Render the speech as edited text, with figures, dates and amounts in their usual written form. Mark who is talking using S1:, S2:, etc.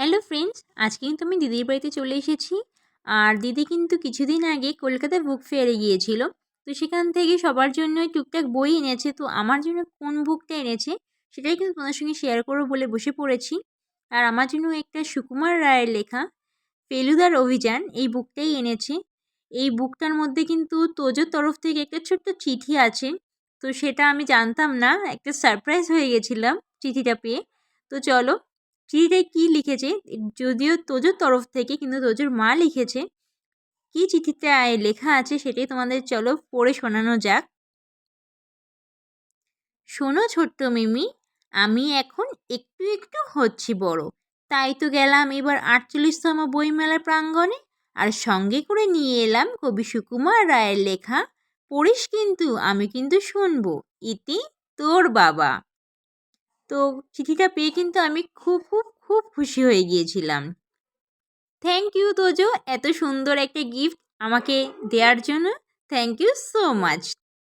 S1: Hello friends, আজকে কিন্তু আমি দিদির বাড়িতে চলে এসেছি। আর দিদি কিন্তু কিছুদিন আগে কলকাতায় বুক ফেয়ারে গিয়েছিল। তো সেখান থেকে সবার জন্যই টুকটাক বই এনেছে। তো আমার জন্য কোন বুকটা এনেছে সেটাই কিন্তু তোমাদের সঙ্গে শেয়ার করবো বলে বসে পড়েছি। আর আমার জন্য একটা সুকুমার রায়ের লেখা ফেলুদার অভিযান এই বুকটাই এনেছে। এই বুকটার মধ্যে কিন্তু তোজোর তরফ থেকে একটা ছোট্ট চিঠি আছে। তো সেটা আমি জানতাম না, একটা সারপ্রাইজ হয়ে গেছিলাম চিঠিটা পেয়ে। তো চলো চিঠিটায় কী লিখেছে, যদিও তোজোর তরফ থেকে কিন্তু তোজোর মা লিখেছে, কী চিঠিটায় লেখা আছে সেটাই তোমাদের চলো পড়ে শোনানো যাক। শোনো ছোট্ট মিমি, আমি এখন একটু একটু হচ্ছি বড়। তাই তো গেলাম এবার 48তম বইমেলার প্রাঙ্গণে। আর সঙ্গে করে নিয়ে এলাম কবি সুকুমার রায়ের লেখা। পড়িস কিন্তু, আমি কিন্তু শুনবো। ইতি তোর বাবা। তো চিঠিটা পেয়ে কিন্তু আমি খুব খুব খুব খুশি হয়ে গিয়েছিলাম। থ্যাংক ইউ তোজো, এত সুন্দর একটা গিফট আমাকে দেওয়ার জন্য। Thank you so much.